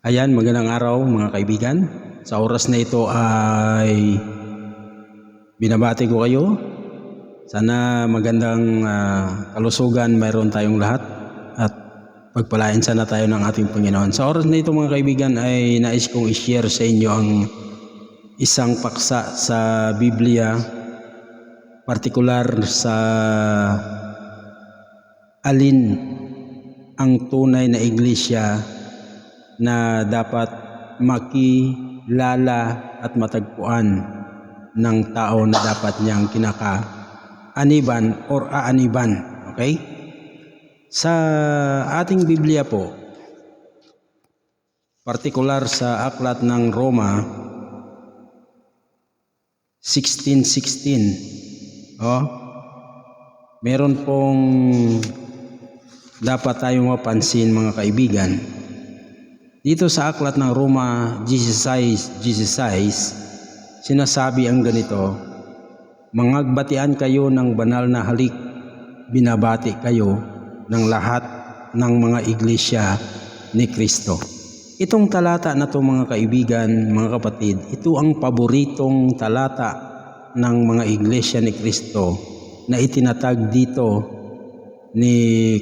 Ayan, magandang araw mga kaibigan. Sa oras na ito ay binabati ko kayo. Sana magandang kalusugan mayroon tayong lahat at pagpalain sana tayo ng ating Panginoon. Sa oras na ito mga kaibigan ay nais kong i-share sa inyo ang isang paksa sa Biblia, partikular sa alin ang tunay na iglesia na dapat makilala at matagpuan ng tao na dapat niyang kinakaaniban or aaniban. Okay? Sa ating Biblia po, partikular sa aklat ng Roma 16:16, meron pong dapat tayong mapansin mga kaibigan. Dito sa aklat ng Roma 16:16, sinasabi ang ganito: "Mangagbatian kayo ng banal na halik, binabati kayo ng lahat ng mga iglesia ni Kristo." Itong talata na to mga kaibigan, mga kapatid, ito ang paboritong talata ng mga iglesia ni Kristo na itinatag dito ni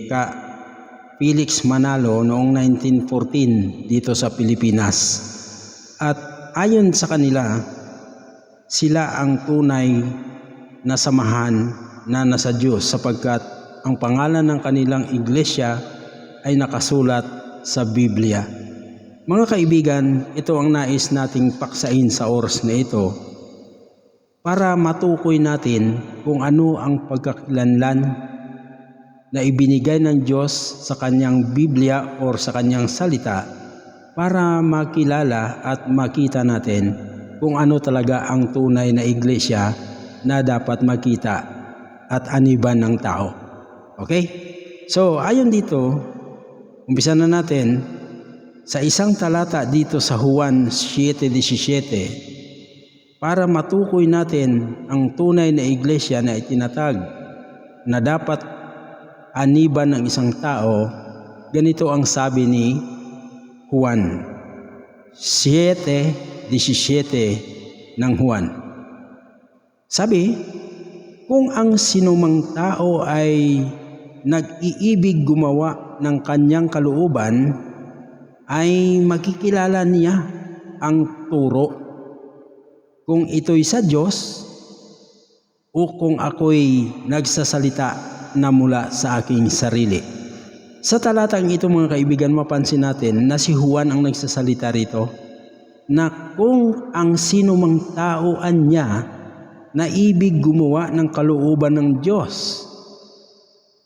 Felix Manalo noong 1914 dito sa Pilipinas. At ayon sa kanila, sila ang tunay na samahan na nasa Diyos sapagkat ang pangalan ng kanilang iglesia ay nakasulat sa Biblia. Mga kaibigan, ito ang nais nating paksain sa oras na ito para matukoy natin kung ano ang pagkakilanlan na ibinigay ng Diyos sa kanyang Biblia o sa kanyang salita para makilala at makita natin kung ano talaga ang tunay na iglesia na dapat makita at aniban ng tao. Okay? So, ayon dito, umpisa na natin sa isang talata dito sa Juan 7:17 para matukoy natin ang tunay na iglesia na itinatag na dapat aniban ng isang tao. Ganito ang sabi ni Juan 7:17 ng Juan. Sabi, kung ang sinumang tao ay nag-iibig gumawa ng kanyang kalooban, ay makikilala niya ang turo kung ito'y sa Diyos o kung ako'y nagsasalita na mula sa aking sarili. Sa talatang ito mga kaibigan, mapansin natin na si Juan ang nagsasalita rito na kung ang sino mang tao anya na ibig gumawa ng kalooban ng Diyos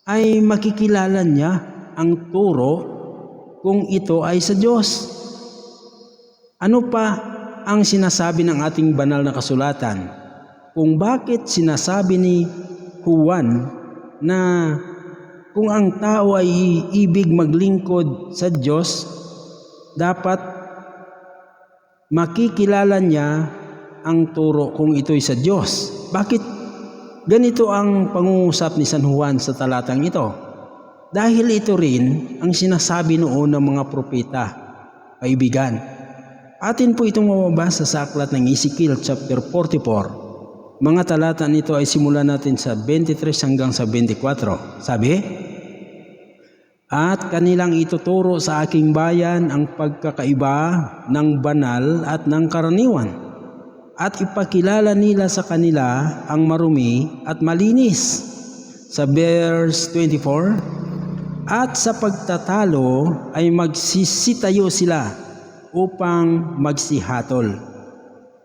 ay makikilala niya ang turo kung ito ay sa Diyos. Ano pa ang sinasabi ng ating banal na kasulatan? Kung bakit sinasabi ni Juan na kung ang tao ay ibig maglingkod sa Diyos, dapat makikilala niya ang turo kung ito'y sa Diyos. Bakit ganito ang pangungusap ni San Juan sa talatang ito? Dahil ito rin ang sinasabi noon ng mga propeta, kaibigan. Atin po itong mababasa sa aklat ng Ezekiel chapter 44. Mga talata nito ay simulan natin sa 23 hanggang sa 24. Sabi, "At kanilang ituturo sa aking bayan ang pagkakaiba ng banal at ng karaniwan, at ipakilala nila sa kanila ang marumi at malinis." Sa verse 24, "At sa pagtatalo ay magsisitayo sila upang magsihatol.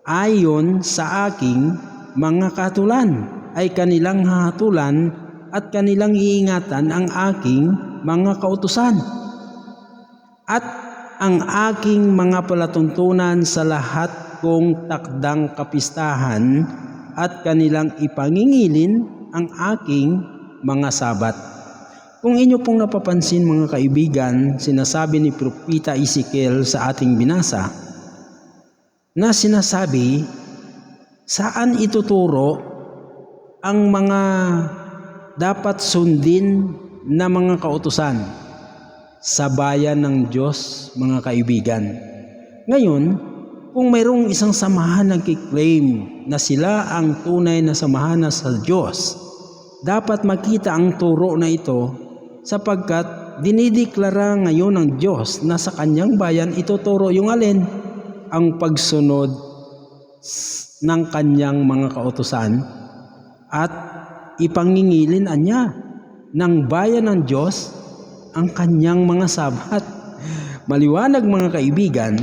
Ayon sa aking mga katulan ay kanilang hahatulan at kanilang iingatan ang aking mga kautusan. At ang aking mga palatuntunan sa lahat kong takdang kapistahan at kanilang ipangingilin ang aking mga sabat." Kung inyo pong napapansin mga kaibigan, sinasabi ni Propeta Ezekiel sa ating binasa na sinasabi saan ituturo ang mga dapat sundin na mga kautusan. sa bayan ng Diyos, mga kaibigan. Ngayon, kung mayroong isang samahan nagkiklaim na sila ang tunay na samahan na sa Diyos, dapat makita ang turo na ito sapagkat dinideklara ngayon ng Diyos na sa kanyang bayan ituturo yung alin? Ang pagsunod ng kanyang mga kautusan at ipangingilin niya ng bayan ng Diyos ang kanyang mga sabat. Maliwanag, mga kaibigan,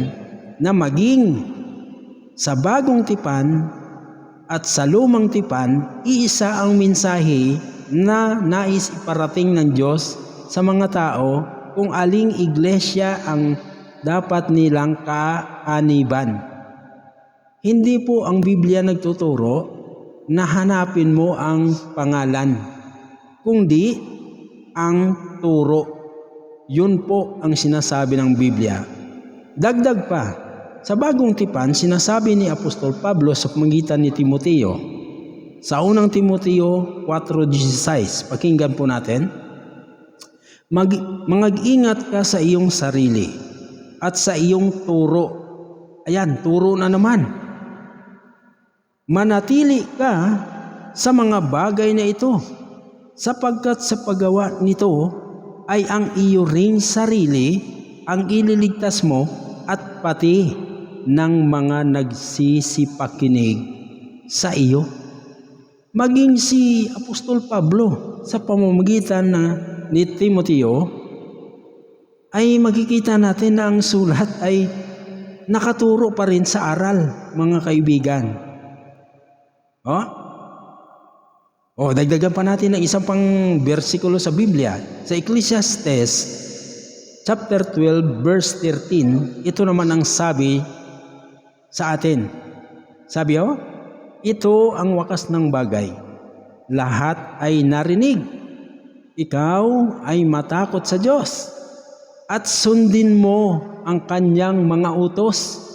na maging sa bagong tipan at sa lumang tipan, iisa ang mensahe na nais iparating ng Diyos sa mga tao kung aling iglesia ang dapat nilang kaaniban. Hindi po ang Biblia nagtuturo na hanapin mo ang pangalan, kundi ang turo. Yun po ang sinasabi ng Biblia. Dagdag pa, sa bagong tipan, sinasabi ni Apostol Pablo sa pamamagitan ni Timoteo, sa unang Timoteo 4:16, pakinggan po natin, mag-ingat ka sa iyong sarili at sa iyong turo. Ayan, turo na naman. Manatili ka sa mga bagay na ito, sapagkat sa paggawa nito ay ang iyo ring sarili ang ililigtas mo at pati ng mga nagsisipakinig sa iyo. Maging si Apostol Pablo sa pamamagitan ni Timoteo ay makikita natin na ang sulat ay nakaturo pa rin sa aral, mga kaibigan. Dagdagan pa natin ng isang pang bersikulo sa Biblia. Sa Ecclesiastes chapter 12 verse 13, ito naman ang sabi sa atin. Sabi, ito ang wakas ng bagay. Lahat ay narinig. Ikaw ay matakot sa Diyos at sundin mo ang kanyang mga utos.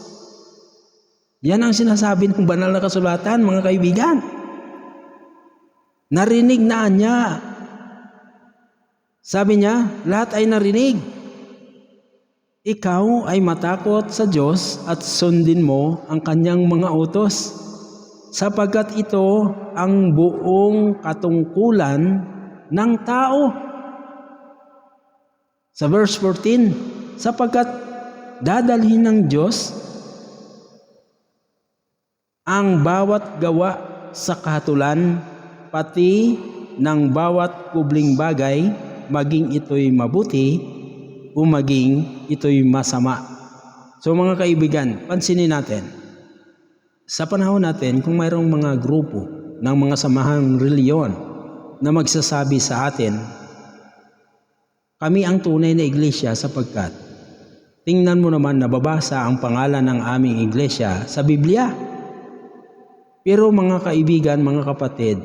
Yan ang sinasabi ng banal na kasulatan, mga kaibigan. Narinig na niya. Sabi niya, lahat ay narinig. Ikaw ay matakot sa Diyos at sundin mo ang kanyang mga utos, sapagkat ito ang buong katungkulan ng tao. Sa verse 14, sapagkat dadalhin ng Diyos ang bawat gawa sa kahatulan, pati ng bawat kubling bagay, maging ito'y mabuti o maging ito'y masama. So mga kaibigan, pansinin natin, sa panahon natin, kung mayroong mga grupo ng mga samahang reliyon na magsasabi sa atin, kami ang tunay na iglesia sapagkat tingnan mo naman nababasa ang pangalan ng aming iglesia sa Biblia. Pero mga kaibigan, mga kapatid,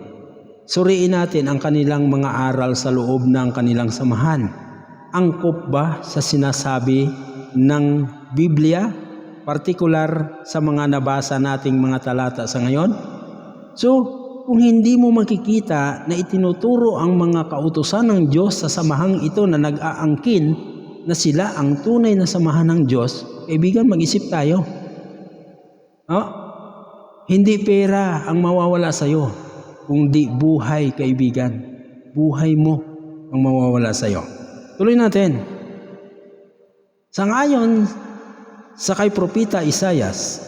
suriin natin ang kanilang mga aral sa loob ng kanilang samahan. Angkop ba sa sinasabi ng Biblia, partikular sa mga nabasa nating mga talata sa ngayon? So, kung hindi mo makikita na itinuturo ang mga kautusan ng Diyos sa samahang ito na nag-aangkin na sila ang tunay na samahan ng Diyos, kaibigan, mag-isip tayo. Hindi pera ang mawawala sa iyo, kundi buhay, kaibigan. Buhay mo ang mawawala sa iyo. Tuloy natin. Sangayon sa kay Propeta Isaias,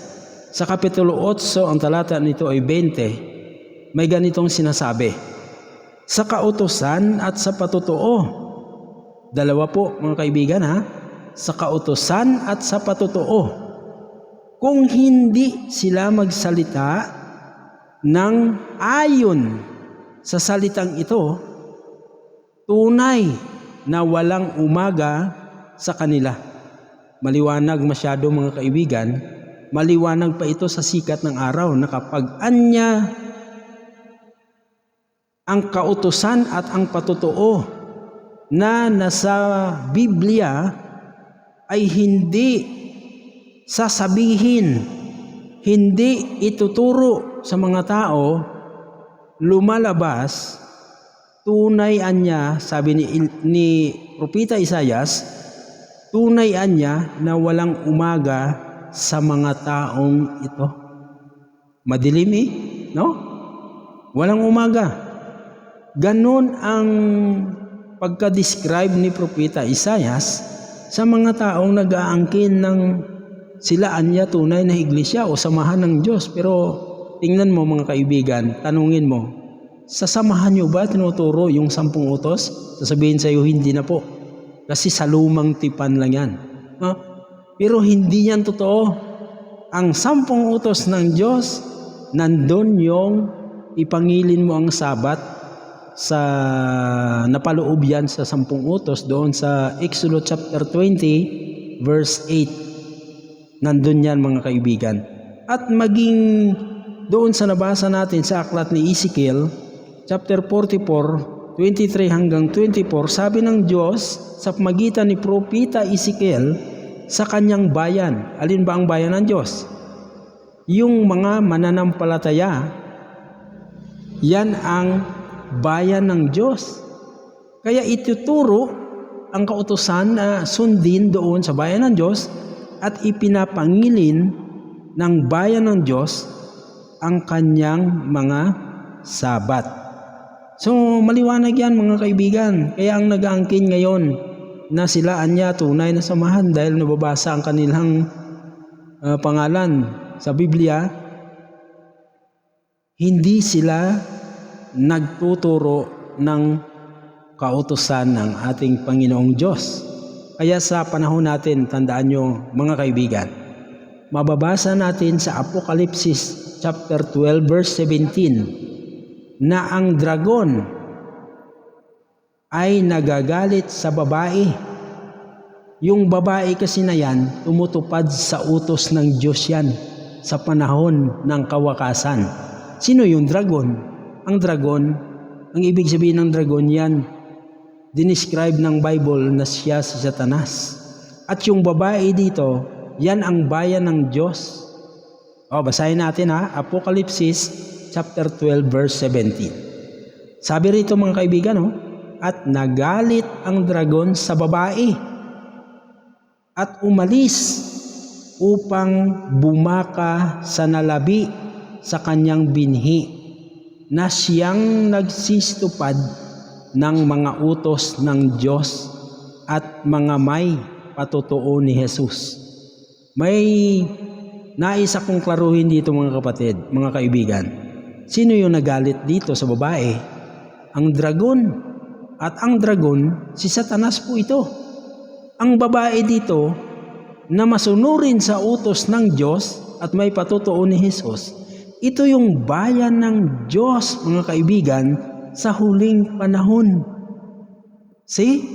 sa Kapitulo 8, ang talata nito ay 20, may ganitong sinasabi, sa kautusan at sa patotoo. Dalawa po, mga kaibigan, sa kautusan at sa patotoo. Kung hindi sila magsalita ng ayon sa salitang ito, tunay na walang umaga sa kanila. Maliwanag masyado, mga kaibigan, maliwanag pa ito sa sikat ng araw na kapag anya ang kautusan at ang patotoo na nasa Biblia ay hindi sasabihin, hindi ituturo sa mga tao, lumalabas tunay anya, sabi ni Propeta Isaias, Tunay anya na walang umaga sa mga taong ito. Madilim no? Walang umaga. Ganon ang pagka-describe ni Propeta Isaias sa mga taong nag-aangkin ng sila anya tunay na iglesia o samahan ng Diyos. Pero tingnan mo mga kaibigan, tanungin mo, sa samahan nyo ba tinuturo yung 10 utos? Sasabihin sa iyo, hindi na po. Kasi sa lumang tipan lang yan. No? Pero hindi yan totoo. Ang 10 utos ng Diyos, nandun yung ipangilin mo ang Sabat sa napaloob yan sa 10 utos doon sa Exodus chapter 20 verse 8. Nandun yan mga kaibigan. At maging doon sa nabasa natin sa aklat ni Ezekiel chapter 44 23 hanggang 24, sabi ng Diyos sa pamagitan ni Propeta Ezekiel sa kanyang bayan. Alin ba ang bayan ng Diyos? Yung mga mananampalataya, yan ang bayan ng Diyos. Kaya ituturo ang kautusan na sundin doon sa bayan ng Diyos at ipinapangilin ng bayan ng Diyos ang kanyang mga Sabat. So maliwanag yan mga kaibigan. Kaya ang nag-aangkin ngayon na sila anya tunay na samahan dahil nababasa ang kanilang pangalan sa Biblia, hindi sila nagtuturo ng kautusan ng ating Panginoong Diyos. Kaya sa panahon natin, tandaan nyo mga kaibigan, mababasa natin sa Apokalipsis chapter 12 verse 17 na ang dragon ay nagagalit sa babae. Yung babae kasi na yan, tumutupad sa utos ng Diyos yan sa panahon ng kawakasan. Sino yung dragon? Ang dragon, ang ibig sabihin ng dragon yan, dinescribe ng Bible na siya si Satanas. At yung babae dito, yan ang bayan ng Diyos. Basahin natin Apokalipsis chapter 12 verse 17. Sabi rito mga kaibigan, at nagalit ang dragon sa babae at umalis upang bumaka sa nalabi sa kanyang binhi na siyang nagsistupad ng mga utos ng Diyos at mga may patutuo ni Jesus. May nais akong klaruhin dito mga kapatid, mga kaibigan. Sino yung nagalit dito sa babae? Ang dragon. At ang dragon, si Satanas po ito. Ang babae dito na masunurin sa utos ng Diyos at may patutuo ni Jesus, ito yung bayan ng Diyos, mga kaibigan, sa huling panahon. See?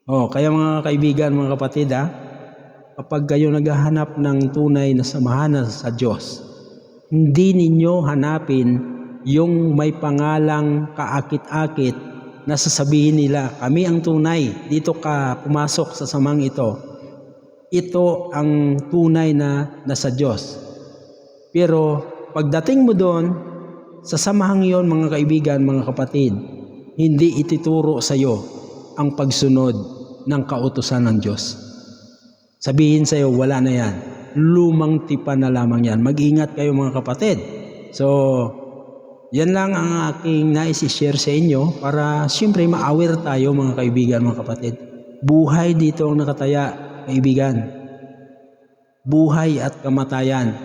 Kaya mga kaibigan, mga kapatid, kapag kayo naghahanap ng tunay na samahan sa Diyos, hindi ninyo hanapin yung may pangalang kaakit-akit na sasabihin nila, kami ang tunay, dito ka pumasok sa samang ito. Ito ang tunay na nasa Diyos. Pero pagdating mo doon, sa samahang iyon mga kaibigan, mga kapatid, hindi itituro sa iyo ang pagsunod ng kautusan ng Diyos. Sabihin sa iyo, wala na yan. Lumang tipan na lamang yan. Mag-ingat kayo mga kapatid. So, yan lang ang aking nais-share sa inyo para siyempre ma-aware tayo mga kaibigan, mga kapatid. Buhay dito ang nakataya, kaibigan. Buhay at kamatayan.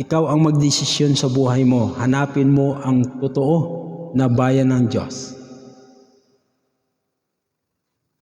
Ikaw ang magdesisyon sa buhay mo. Hanapin mo ang totoo na bayan ng Diyos.